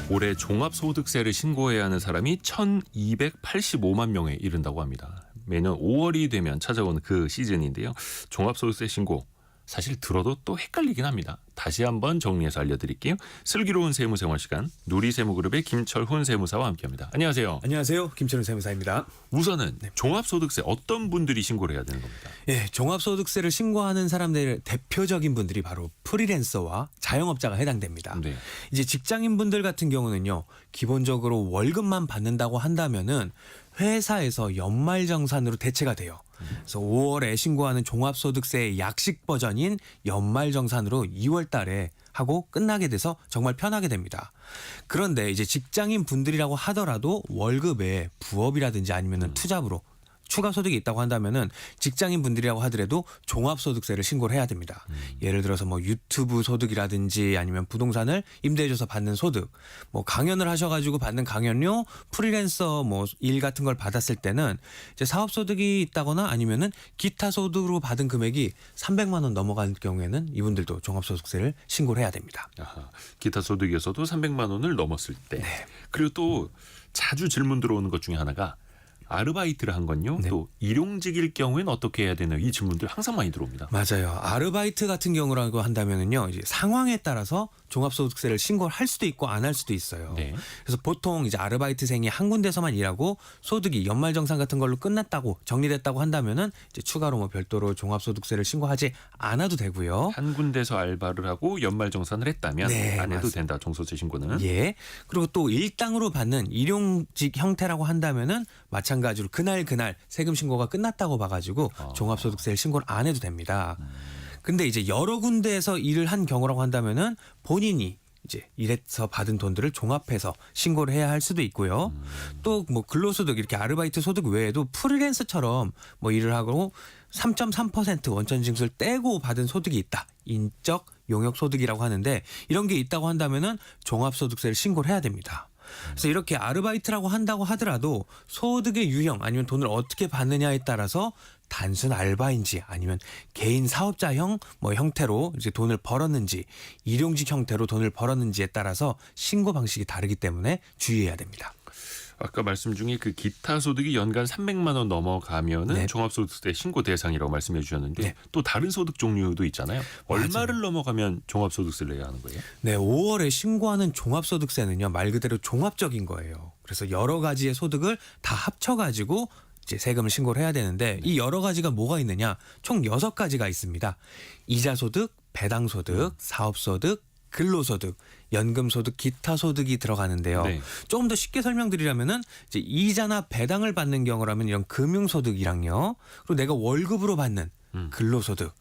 올해 종합소득세를 신고해야 하는 사람이 1,285만 명에 이른다고 합니다. 매년 5월이 되면 찾아오는 그 시즌인데요. 종합소득세 신고 사실 들어도 또 헷갈리긴 합니다. 다시 한번 정리해서 알려드릴게요. 슬기로운 세무생활 시간 누리세무그룹의 김철훈 세무사와 함께합니다. 안녕하세요. 안녕하세요. 김철훈 세무사입니다. 우선은 종합소득세 어떤 분들이 신고를 해야 되는 겁니까? 예, 종합소득세를 신고하는 사람들의 대표적인 분들이 바로 프리랜서와 자영업자가 해당됩니다. 네. 이제 직장인분들 같은 경우는요. 기본적으로 월급만 받는다고 한다면은 회사에서 연말정산으로 대체가 돼요. 그래서 5월에 신고하는 종합소득세의 약식 버전인 연말정산으로 2월 달에 하고 끝나게 돼서 정말 편하게 됩니다. 그런데 이제 직장인 분들이라고 하더라도 월급에 부업이라든지 아니면은 투잡으로 추가 소득이 있다고 한다면은 직장인 분들이라고 하더라도 종합소득세를 신고를 해야 됩니다. 예를 들어서 뭐 유튜브 소득이라든지 아니면 부동산을 임대해줘서 받는 소득, 뭐 강연을 하셔가지고 받는 강연료, 프리랜서 뭐 일 같은 걸 받았을 때는 이제 사업소득이 있다거나 아니면은 기타 소득으로 받은 금액이 300만 원 넘어갈 경우에는 이분들도 종합소득세를 신고를 해야 됩니다. 아하, 기타 소득에서도 300만 원을 넘었을 때. 네. 그리고 또 자주 질문 들어오는 것 중에 하나가 아르바이트를 한 건요. 네. 또 일용직일 경우에는 어떻게 해야 되나요? 이 질문들 항상 많이 들어옵니다. 맞아요. 아르바이트 같은 경우라고 한다면은요, 이제 상황에 따라서 종합소득세를 신고를 할 수도 있고 안 할 수도 있어요. 네. 그래서 보통 이제 아르바이트생이 한 군데서만 일하고 소득이 연말정산 같은 걸로 끝났다고 정리됐다고 한다면은 이제 추가로 뭐 별도로 종합소득세를 신고하지 않아도 되고요. 한 군데서 알바를 하고 연말정산을 했다면 네, 안 해도 맞습니다. 된다. 종소득세 신고는. 예. 그리고 또 일당으로 받는 일용직 형태라고 한다면은 마찬가지로 그날 세금 신고가 끝났다고 봐가지고 종합소득세를 신고를 안 해도 됩니다. 근데 이제 여러 군데에서 일을 한 경우라고 한다면은 본인이 이제 일해서 받은 돈들을 종합해서 신고를 해야 할 수도 있고요. 또 뭐 근로소득 이렇게 아르바이트 소득 외에도 프리랜서처럼 뭐 일을 하고 3.3% 원천징수를 떼고 받은 소득이 있다. 인적 용역 소득이라고 하는데 이런 게 있다고 한다면은 종합소득세를 신고를 해야 됩니다. 그래서 이렇게 아르바이트라고 한다고 하더라도 소득의 유형 아니면 돈을 어떻게 받느냐에 따라서 단순 알바인지 아니면 개인 사업자형 뭐 형태로 이제 돈을 벌었는지 일용직 형태로 돈을 벌었는지에 따라서 신고 방식이 다르기 때문에 주의해야 됩니다. 아까 말씀 중에 그 기타 소득이 연간 300만 원 넘어가면은 네. 종합소득세 신고 대상이라고 말씀해 주셨는데 네. 또 다른 소득 종류도 있잖아요. 얼마를 맞아요. 넘어가면 종합소득세를 내야 하는 거예요? 네, 5월에 신고하는 종합소득세는요 말 그대로 종합적인 거예요. 그래서 여러 가지의 소득을 다 합쳐가지고 이제 세금을 신고를 해야 되는데 이 여러 가지가 뭐가 있느냐? 총 6가지가 있습니다. 이자소득, 배당소득, 사업소득, 근로소득, 연금소득, 기타 소득이 들어가는데요. 네. 조금 더 쉽게 설명드리려면은 이제 이자나 배당을 받는 경우라면 이런 금융소득이랑요. 그리고 내가 월급으로 받는 근로소득.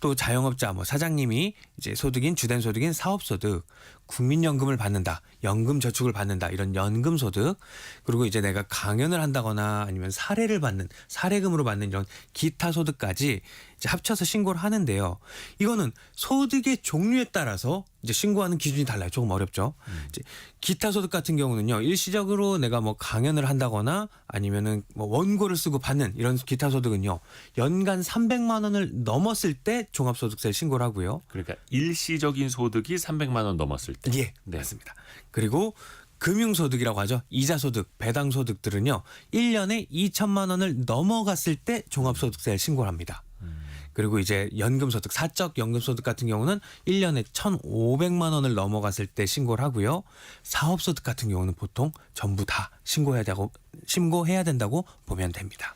또 자영업자 뭐 사장님이 이제 소득인 주된 소득인 사업소득, 국민연금을 받는다, 연금저축을 받는다 이런 연금소득, 그리고 이제 내가 강연을 한다거나 아니면 사례를 받는 사례금으로 받는 이런 기타 소득까지 이제 합쳐서 신고를 하는데요. 이거는 소득의 종류에 따라서 이제 신고하는 기준이 달라요. 조금 어렵죠. 이제 기타 소득 같은 경우는요. 일시적으로 내가 뭐 강연을 한다거나 아니면은 뭐 원고를 쓰고 받는 이런 기타 소득은요. 연간 300만 원을 넘었을 때 종합소득세를 신고를 하고요. 그러니까 일시적인 소득이 300만 원 넘었을 때. 예, 네. 맞습니다. 그리고 금융소득이라고 하죠. 이자소득, 배당소득들은요. 1년에 2천만 원을 넘어갔을 때 종합소득세를 신고를 합니다. 그리고 이제 연금소득, 사적 연금소득 같은 경우는 1년에 1,500만 원을 넘어갔을 때 신고를 하고요. 사업소득 같은 경우는 보통 전부 다 신고해야 된다고 보면 됩니다.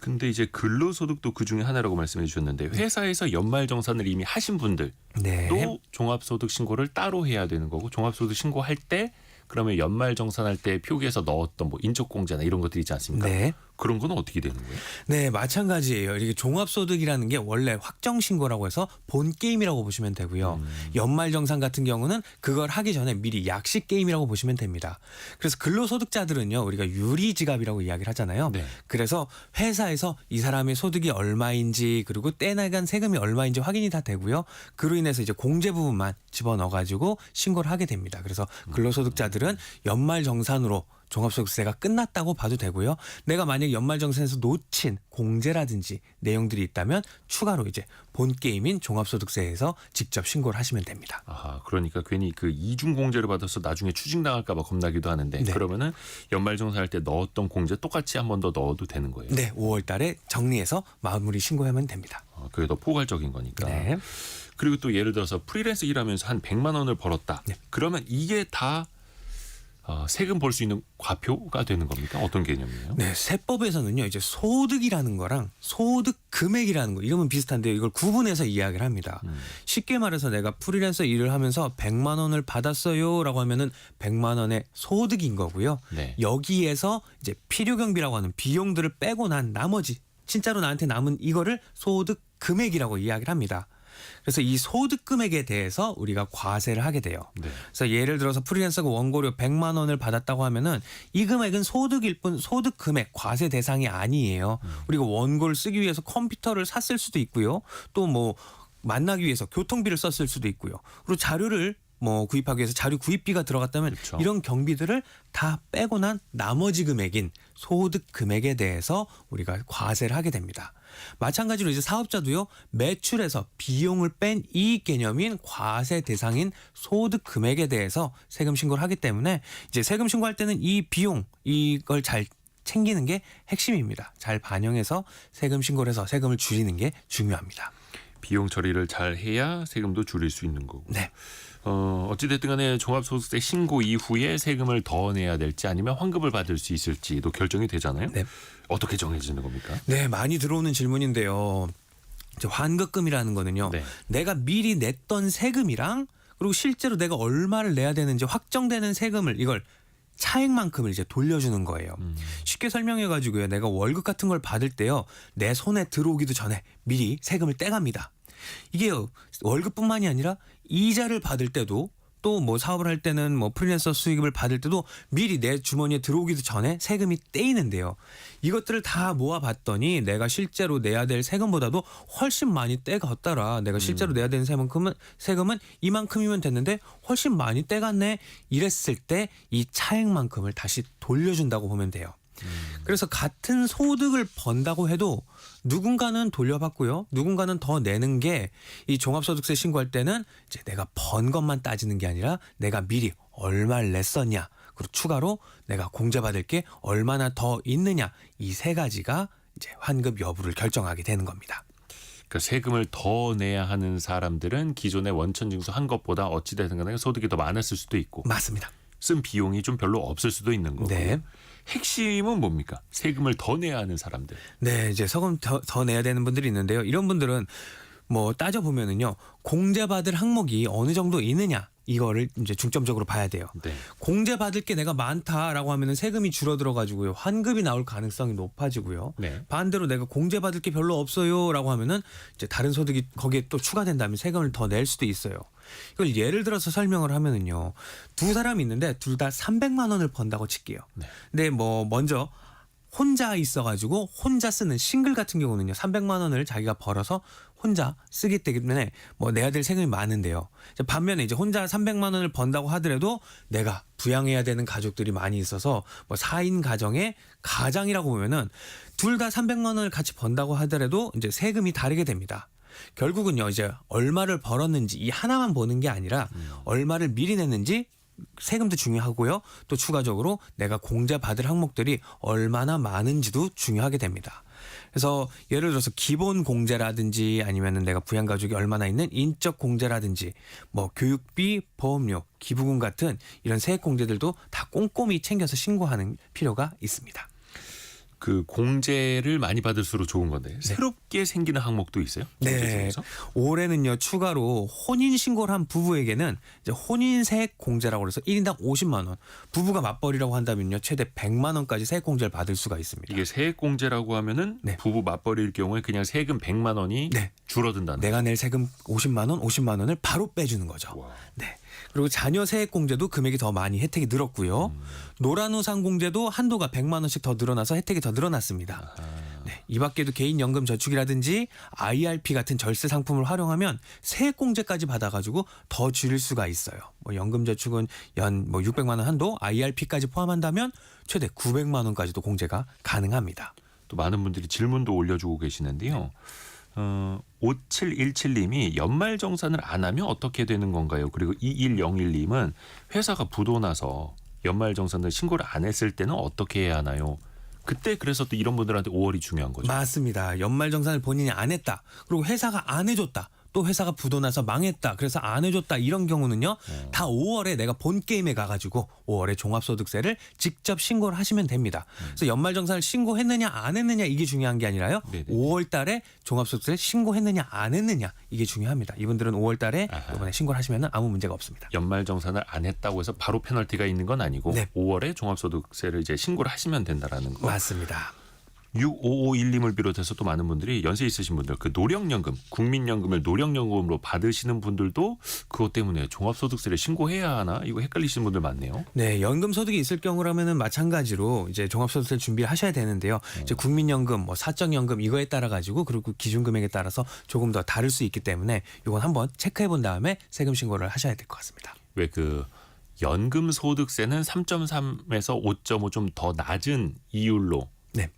근데 이제 근로소득도 그 중에 하나라고 말씀해 주셨는데 회사에서 연말정산을 이미 하신 분들도 네. 종합소득 신고를 따로 해야 되는 거고 종합소득 신고할 때 그러면 연말정산할 때 표기에서 넣었던 뭐 인적공제나 이런 것들이 있지 않습니까? 네. 그런 건 어떻게 되는 거예요? 네, 마찬가지예요. 이게 종합소득이라는 게 원래 확정신고라고 해서 본 게임이라고 보시면 되고요. 연말정산 같은 경우는 그걸 하기 전에 미리 약식 게임이라고 보시면 됩니다. 그래서 근로소득자들은요. 우리가 유리지갑이라고 이야기를 하잖아요. 네. 그래서 회사에서 이 사람의 소득이 얼마인지 그리고 떼나간 세금이 얼마인지 확인이 다 되고요. 그로 인해서 이제 공제 부분만 집어넣어가지고 신고를 하게 됩니다. 그래서 근로소득자들은 연말정산으로 종합소득세가 끝났다고 봐도 되고요. 내가 만약 연말정산에서 놓친 공제라든지 내용들이 있다면 추가로 이제 본 게임인 종합소득세에서 직접 신고를 하시면 됩니다. 아, 그러니까 괜히 그 이중 공제를 받아서 나중에 추징당할까 봐 겁나기도 하는데 네. 그러면은 연말정산할 때 넣었던 공제 똑같이 한 번 더 넣어도 되는 거예요. 네, 5월 달에 정리해서 마무리 신고하면 됩니다. 그게 더 포괄적인 거니까. 네. 그리고 또 예를 들어서 프리랜서 일하면서 한 100만 원을 벌었다. 네. 그러면 이게 다 세금 벌 수 있는 과표가 되는 겁니까? 어떤 개념이에요? 네, 세법에서는요, 이제 소득이라는 거랑 소득 금액이라는 거, 이름은 비슷한데 이걸 구분해서 이야기를 합니다. 쉽게 말해서 내가 프리랜서 일을 하면서 100만 원을 받았어요라고 하면은 100만 원의 소득인 거고요. 네. 여기에서 이제 필요경비라고 하는 비용들을 빼고 난 나머지 진짜로 나한테 남은 이거를 소득 금액이라고 이야기를 합니다. 그래서 이 소득 금액에 대해서 우리가 과세를 하게 돼요. 네. 그래서 예를 들어서 프리랜서가 원고료 100만 원을 받았다고 하면은 이 금액은 소득일 뿐 소득 금액 과세 대상이 아니에요. 우리가 원고를 쓰기 위해서 컴퓨터를 샀을 수도 있고요. 또 뭐 만나기 위해서 교통비를 썼을 수도 있고요. 그리고 자료를 뭐 구입하기 위해서 자료 구입비가 들어갔다면 그렇죠. 이런 경비들을 다 빼고 난 나머지 금액인 소득 금액에 대해서 우리가 과세를 하게 됩니다. 마찬가지로 이제 사업자도요, 매출에서 비용을 뺀 이익 개념인 과세 대상인 소득 금액에 대해서 세금 신고를 하기 때문에 이제 세금 신고할 때는 이 비용 이걸 잘 챙기는 게 핵심입니다. 잘 반영해서 세금 신고를 해서 세금을 줄이는 게 중요합니다. 비용 처리를 잘 해야 세금도 줄일 수 있는 거고. 네. 어찌됐든 간에 종합소득세 신고 이후에 세금을 더 내야 될지 아니면 환급을 받을 수 있을지도 결정이 되잖아요. 네. 어떻게 정해지는 겁니까? 네, 많이 들어오는 질문인데요. 이제 환급금이라는 거는요. 네. 내가 미리 냈던 세금이랑 그리고 실제로 내가 얼마를 내야 되는지 확정되는 세금을 이걸 차액만큼을 이제 돌려주는 거예요. 쉽게 설명해 가지고요. 내가 월급 같은 걸 받을 때요. 내 손에 들어오기도 전에 미리 세금을 떼갑니다. 이게요. 월급뿐만이 아니라 이자를 받을 때도 또 뭐 사업을 할 때는 뭐 프리랜서 수익을 받을 때도 미리 내 주머니에 들어오기도 전에 세금이 떼이는데요. 이것들을 다 모아봤더니 내가 실제로 내야 될 세금보다도 훨씬 많이 떼갔더라. 내가 실제로 내야 되는 세금은 이만큼이면 됐는데 훨씬 많이 떼갔네. 이랬을 때 이 차액만큼을 다시 돌려준다고 보면 돼요. 그래서 같은 소득을 번다고 해도 누군가는 돌려받고요. 누군가는 더 내는 게 이 종합소득세 신고할 때는 이제 내가 번 것만 따지는 게 아니라 내가 미리 얼마를 냈었냐. 그리고 추가로 내가 공제받을 게 얼마나 더 있느냐. 이 세 가지가 이제 환급 여부를 결정하게 되는 겁니다. 그러니까 세금을 더 내야 하는 사람들은 기존의 원천징수 한 것보다 어찌됐든 간에 소득이 더 많았을 수도 있고 맞습니다. 쓴 비용이 좀 별로 없을 수도 있는 거고. 네. 핵심은 뭡니까? 세금을 더 내야 하는 사람들. 네, 이제 세금 더 내야 되는 분들이 있는데요. 이런 분들은 뭐 따져보면은요, 공제받을 항목이 어느 정도 있느냐, 이거를 이제 중점적으로 봐야 돼요. 네. 공제받을 게 내가 많다라고 하면은 세금이 줄어들어가지고요, 환급이 나올 가능성이 높아지고요. 네. 반대로 내가 공제받을 게 별로 없어요라고 하면은 이제 다른 소득이 거기에 또 추가된다면 세금을 더 낼 수도 있어요. 이걸 예를 들어서 설명을 하면은요, 두 사람이 있는데 둘 다 300만 원을 번다고 칠게요. 네. 근데 뭐 먼저 혼자 있어가지고 혼자 쓰는 싱글 같은 경우는요, 300만 원을 자기가 벌어서 혼자 쓰기 때문에 뭐 내야 될 세금이 많은데요. 반면에 이제 혼자 300만 원을 번다고 하더라도 내가 부양해야 되는 가족들이 많이 있어서 뭐 4인 가정의 가장이라고 보면은 둘 다 300만 원을 같이 번다고 하더라도 이제 세금이 다르게 됩니다. 결국은요, 이제 얼마를 벌었는지 이 하나만 보는 게 아니라 얼마를 미리 냈는지 세금도 중요하고요. 또 추가적으로 내가 공제받을 항목들이 얼마나 많은지도 중요하게 됩니다. 그래서 예를 들어서 기본 공제라든지 아니면은 내가 부양 가족이 얼마나 있는 인적 공제라든지 뭐 교육비, 보험료, 기부금 같은 이런 세액 공제들도 다 꼼꼼히 챙겨서 신고하는 필요가 있습니다. 그 공제를 많이 받을수록 좋은 건데 새롭게 생기는 항목도 있어요? 네. 공제중에서? 올해는요, 추가로 혼인 신고를 한 부부에게는 이제 혼인 세액 공제라고 해서 1인당 50만 원, 부부가 맞벌이라고 한다면요, 최대 100만 원까지 세액 공제를 받을 수가 있습니다. 이게 세액 공제라고 하면은 네. 부부 맞벌이일 경우에 그냥 세금 100만 원이 네. 줄어든다는. 내가 낼 세금 50만 원을 바로 빼주는 거죠. 와. 네. 그리고 자녀 세액 공제도 금액이 더 많이 혜택이 늘었고요. 노란우산 공제도 한도가 100만 원씩 더 늘어나서 혜택이 더 늘어났습니다. 네. 이 밖에도 개인연금저축이라든지 IRP 같은 절세 상품을 활용하면 세액공제까지 받아가지고 더 줄일 수가 있어요. 뭐 연금저축은 연 600만 원 한도, IRP까지 포함한다면 최대 900만 원까지도 공제가 가능합니다. 또 많은 분들이 질문도 올려주고 계시는데요. 5717님이 연말정산을 안 하면 어떻게 되는 건가요? 그리고 2101님은 회사가 부도나서 연말정산을 신고를 안 했을 때는 어떻게 해야 하나요? 그때 그래서 또 이런 분들한테 5월이 중요한 거죠. 맞습니다. 연말정산을 본인이 안 했다. 그리고 회사가 안 해줬다. 또 회사가 부도나서 망했다. 그래서 안 해줬다. 이런 경우는요. 다 5월에 내가 본 게임에 가가지고 5월에 종합소득세를 직접 신고를 하시면 됩니다. 그래서 연말정산을 신고했느냐 안 했느냐 이게 중요한 게 아니라요. 네네. 5월 달에 종합소득세를 신고했느냐 안 했느냐 이게 중요합니다. 이분들은 5월 달에 이번에 신고를 하시면 아무 문제가 없습니다. 연말정산을 안 했다고 해서 바로 페널티가 있는 건 아니고 네. 5월에 종합소득세를 이제 신고를 하시면 된다라는 거. 맞습니다. 6551님을 비롯해서 또 많은 분들이 연세 있으신 분들 그 노령연금, 국민연금을 노령연금으로 받으시는 분들도 그것 때문에 종합소득세를 신고해야 하나 이거 헷갈리시는 분들 많네요. 네, 연금 소득이 있을 경우라면은 마찬가지로 이제 종합소득세를 준비하셔야 되는데요. 이제 국민연금, 뭐 사적연금 이거에 따라 가지고 그리고 기준금액에 따라서 조금 더 다를 수 있기 때문에 이건 한번 체크해 본 다음에 세금 신고를 하셔야 될 것 같습니다. 왜 그 연금 소득세는 3.3에서 5.5 좀 더 낮은 이율로 네.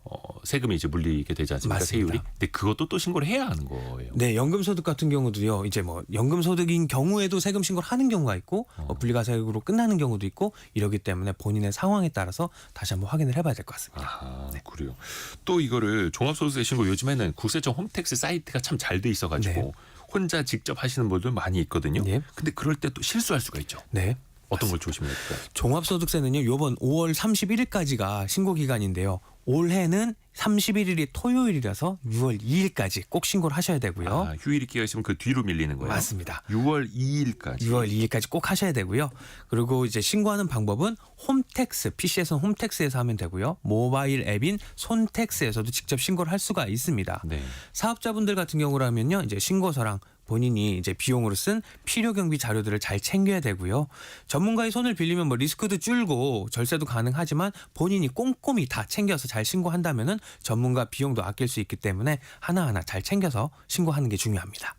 세금이 이제 물리게 되지 않습니까? 맞습니다. 세율이. 근데 그것도 또 신고를 해야 하는 거예요. 네, 연금소득 같은 경우도요. 이제 뭐 연금소득인 경우에도 세금 신고를 하는 경우가 있고 분리과세액으로 끝나는 경우도 있고 이러기 때문에 본인의 상황에 따라서 다시 한번 확인을 해봐야 될 것 같습니다. 아, 그래요. 또 이거를 종합소득세 신고 요즘에는 국세청 홈택스 사이트가 참 잘 돼 있어가지고 네. 혼자 직접 하시는 분들 많이 있거든요. 네. 근데 그럴 때 또 실수할 수가 있죠. 네. 어떤 걸 조심해야 될까요? 종합소득세는요. 요번 5월 31일까지가 신고 기간인데요. 올해는 31일이 토요일이라서 6월 2일까지 꼭 신고를 하셔야 되고요. 아, 휴일이 끼어 있으면 그 뒤로 밀리는 거예요. 맞습니다. 6월 2일까지. 6월 2일까지 꼭 하셔야 되고요. 그리고 이제 신고하는 방법은 홈택스, PC에서는 홈택스에서 하면 되고요. 모바일 앱인 손택스에서도 직접 신고를 할 수가 있습니다. 네. 사업자분들 같은 경우라면요. 이제 신고서랑 본인이 이제 비용으로 쓴 필요 경비 자료들을 잘 챙겨야 되고요. 전문가의 손을 빌리면 뭐 리스크도 줄고 절세도 가능하지만 본인이 꼼꼼히 다 챙겨서 잘 신고한다면은 전문가 비용도 아낄 수 있기 때문에 하나하나 잘 챙겨서 신고하는 게 중요합니다.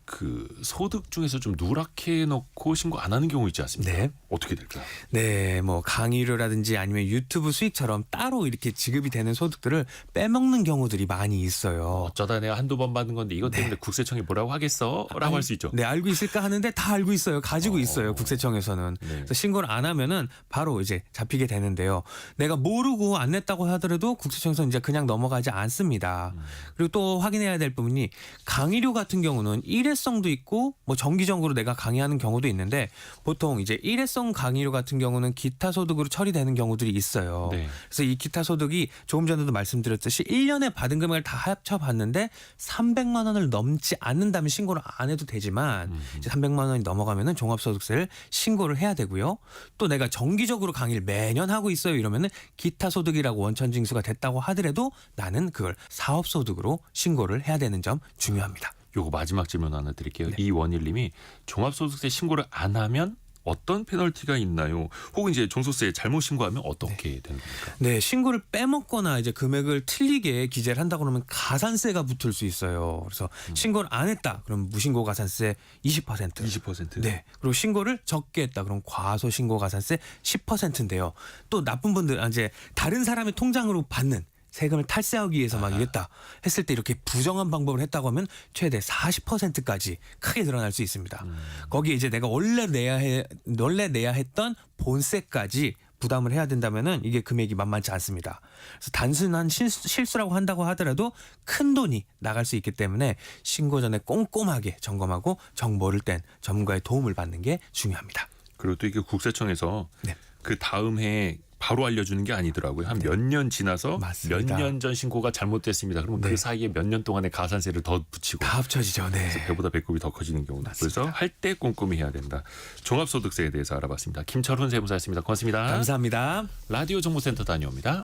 그 소득 중에서 좀 누락해 놓고 신고 안 하는 경우 있지 않습니까? 네. 어떻게 될까요? 네, 뭐 강의료라든지 아니면 유튜브 수익처럼 따로 이렇게 지급이 되는 소득들을 빼먹는 경우들이 많이 있어요. 어쩌다 내가 한두 번 받은 건데 이것 때문에 국세청이 뭐라고 하겠어? 라고 할 수 있죠. 네, 알고 있을까 하는데 다 알고 있어요. 가지고 있어요. 국세청에서는. 네. 그래서 신고를 안 하면은 바로 이제 잡히게 되는데요. 내가 모르고 안 냈다고 하더라도 국세청에서는 이제 그냥 넘어가지 않습니다. 그리고 또 확인해야 될 부분이 강의료 같은 경우는 일회성도 있고 뭐 정기적으로 내가 강의하는 경우도 있는데 보통 이제 일회성 강의료 같은 경우는 기타 소득으로 처리되는 경우들이 있어요. 네. 그래서 이 기타 소득이 조금 전에도 말씀드렸듯이 1년에 받은 금액을 다 합쳐봤는데 300만 원을 넘지 않는다면 신고를 안 해도 되지만 이제 300만 원이 넘어가면은 종합소득세를 신고를 해야 되고요. 또 내가 정기적으로 강의를 매년 하고 있어요 이러면은 기타 소득이라고 원천징수가 됐다고 하더라도 나는 그걸 사업소득으로 신고를 해야 되는 점 중요합니다. 요거 마지막 질문 하나 드릴게요. 네. 이원일님이 종합소득세 신고를 안 하면 어떤 페널티가 있나요? 혹은 이제 종소세 잘못 신고하면 어떻게 되는 겁니까? 네, 신고를 빼먹거나 이제 금액을 틀리게 기재를 한다 그러면 가산세가 붙을 수 있어요. 그래서 신고를 안 했다 그럼 무신고 가산세 20%. 20%. 네. 그리고 신고를 적게 했다 그럼 과소신고 가산세 10%인데요. 또 나쁜 분들 이제 다른 사람의 통장으로 받는 세금을 탈세하기 위해서 막 이랬다 했을 때 이렇게 부정한 방법을 했다고 하면 최대 40%까지 크게 늘어날 수 있습니다. 거기에 이제 내가 원래 내야 했던 본세까지 부담을 해야 된다면은 이게 금액이 만만치 않습니다. 그래서 단순한 실수라고 한다고 하더라도 큰 돈이 나갈 수 있기 때문에 신고 전에 꼼꼼하게 점검하고 정보를 뗀 전문가의 도움을 받는 게 중요합니다. 그리고 또 이게 국세청에서 네. 그 다음 해에 바로 알려주는 게 아니더라고요. 한 몇 년 지나서 맞습니다. 몇 년 전 신고가 잘못됐습니다. 그러면 네. 그 사이에 몇 년 동안의 가산세를 더 붙이고 다 합쳐지죠. 네. 그래서 배보다 배꼽이 더 커지는 경우도. 그래서 할 때 꼼꼼히 해야 된다. 종합소득세에 대해서 알아봤습니다. 김철훈 세무사였습니다. 고맙습니다. 감사합니다. 라디오 정보센터 다녀옵니다.